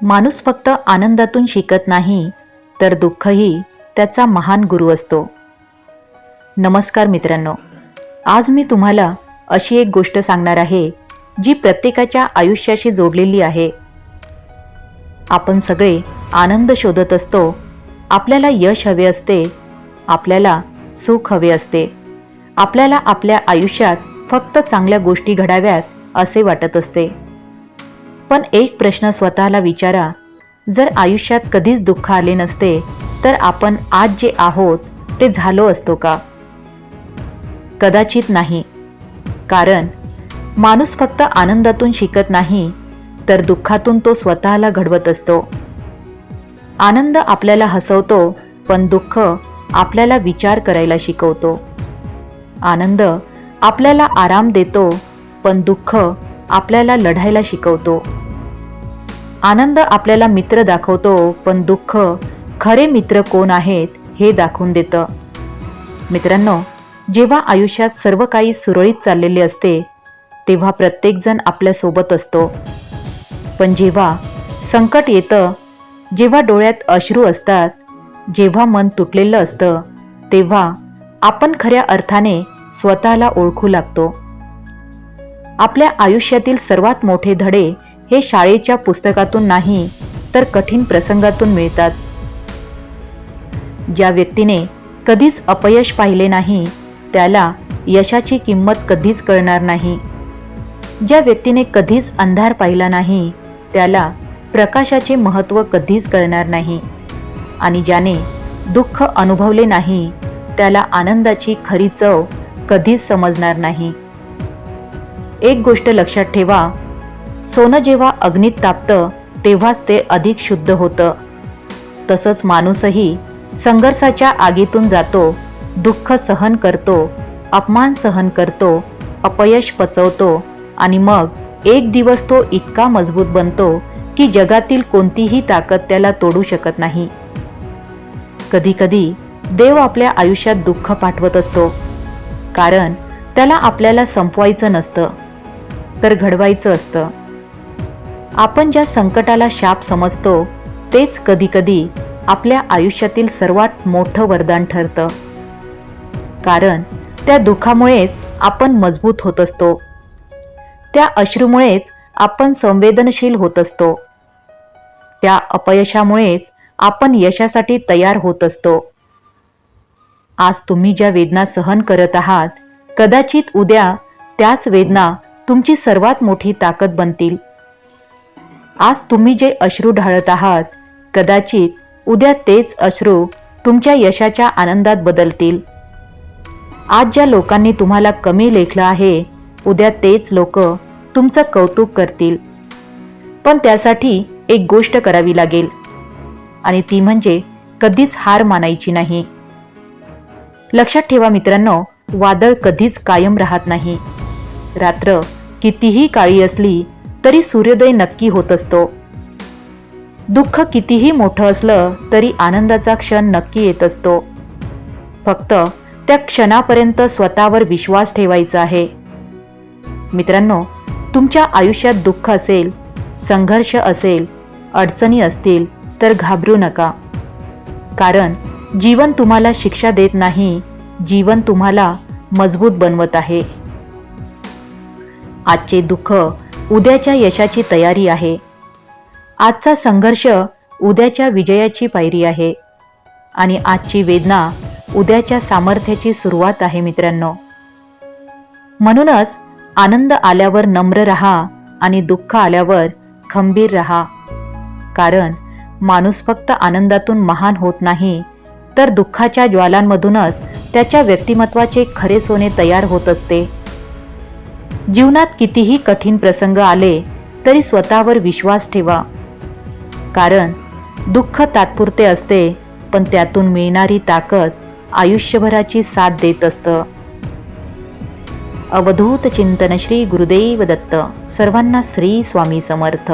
माणूस फक्त आनंदातून शिकत नाही, तर दुःखही त्याचा महान गुरु असतो. नमस्कार मित्रांनो, आज मी तुम्हाला अशी एक गोष्ट सांगणार आहे जी प्रत्येकाच्या आयुष्याशी जोडलेली आहे. आपण सगळे आनंद शोधत असतो. आपल्याला यश हवे असते, आपल्याला सुख हवे असते, आपल्याला आपल्या आयुष्यात फक्त चांगल्या गोष्टी घडाव्यात असे वाटत असते. पण एक प्रश्न स्वतःला विचारा, जर आयुष्यात कधीच दुःख आले नसते तर आपण आज जे आहोत ते झालो असतो का? कदाचित नाही. कारण माणूस फक्त आनंदातून शिकत नाही, तर दुःखातून तो स्वतःला घडवत असतो. आनंद आपल्याला हसवतो, पण दुःख आपल्याला विचार करायला शिकवतो. आनंद आपल्याला आराम देतो, पण दुःख आपल्याला लढायला शिकवतो. आनंद आपल्याला मित्र दाखवतो, पण दुःख खरे मित्र कोण आहेत हे दाखवून देतं. मित्रांनो, जेव्हा आयुष्यात सर्व काही सुरळीत चाललेले असते तेव्हा प्रत्येकजण आपल्यासोबत असतो. पण जेव्हा संकट येतं, जेव्हा डोळ्यात अश्रू असतात, जेव्हा मन तुटलेलं असतं, तेव्हा आपण खऱ्या अर्थाने स्वतःला ओळखू लागतो. आपल्या आयुष्यातील सर्वात मोठे धडे हे शाळेच्या पुस्तकातून नाही, तर कठीण प्रसंगातून मिळतात. ज्या व्यक्तीने कधीच अपयश पाहिले नाही त्याला यशाची किंमत कधीच कळणार नाही. ज्या व्यक्तीने कधीच अंधार पाहिला नाही त्याला प्रकाशाचे महत्त्व कधीच कळणार नाही. आणि ज्याने दुःख अनुभवले नाही त्याला आनंदाची खरी चव कधीच समजणार नाही. एक गोष्ट लक्षात ठेवा, सोनं जेव्हा अग्नीत तापतं तेव्हाच ते अधिक शुद्ध होतं. तसंच माणूसही संघर्षाच्या आगीतून जातो, दुःख सहन करतो, अपमान सहन करतो, अपयश पचवतो आणि मग एक दिवस तो इतका मजबूत बनतो की जगातील कोणतीही ताकद त्याला तोडू शकत नाही. कधीकधी देव आपल्या आयुष्यात दुःख पाठवत असतो, कारण त्याला आपल्याला संपवायचं नसतं, तर घडवायचं असतं. आपण ज्या संकटाला शाप समजतो तेच कधीकधी आपल्या आयुष्यातील सर्वात मोठं वरदान ठरतं. कारण त्या दुःखामुळेच आपण मजबूत होत असतो. त्या अश्रूमुळेच आपण संवेदनशील होत असतो. त्या अपयशामुळेच आपण यशासाठी तयार होत असतो. आज तुम्ही ज्या वेदना सहन करत आहात, कदाचित उद्या त्याच वेदना तुमची सर्वात मोठी ताकद बनतील. आज तुम्ही जे अश्रू ढाळत आहात, कदाचित उद्या तेच अश्रू तुमच्या यशाच्या आनंदात बदलतील. आज ज्या लोकांनी तुम्हाला कमी लेखलं आहे, उद्या तेच लोक तुमचं कौतुक करतील. पण त्यासाठी एक गोष्ट करावी लागेल, आणि ती म्हणजे कधीच हार मानायची नाही. लक्षात ठेवा मित्रांनो, वादळ कधीच कायम राहत नाही. रात्र कितीही काळी असली तरी सूर्योदय नक्की होत असतो. दुःख कितीही मोठं असलं तरी आनंदाचा क्षण नक्की येत असतो. फक्त त्या क्षणापर्यंत स्वतःवर विश्वास ठेवायचा आहे. मित्रांनो, तुमच्या आयुष्यात दुःख असेल, संघर्ष असेल, अडचणी असतील तर घाबरू नका. कारण जीवन तुम्हाला शिक्षा देत नाही, जीवन तुम्हाला मजबूत बनवत आहे. आजचे दुःख उद्याच्या यशाची तयारी आहे. आजचा संघर्ष उद्याच्या विजयाची पायरी आहे. आणि आजची वेदना उद्याच्या सामर्थ्याची सुरुवात आहे मित्रांनो. म्हणूनच आनंद आल्यावर नम्र रहा आणि दुःख आल्यावर खंबीर रहा. कारण माणूस फक्त आनंदातून महान होत नाही, तर दुःखाच्या ज्वालांमधूनच त्याच्या व्यक्तिमत्वाचे खरे सोने तयार होत असते. जीवनात कितीही कठीण प्रसंग आले तरी स्वतःवर विश्वास ठेवा. कारण दुःख तात्पुरते असते, पण त्यातून मिळणारी ताकद आयुष्यभराची साथ देत असतं. अवधूत चिंतन श्री गुरुदेव दत्त. सर्वांना श्री स्वामी समर्थ.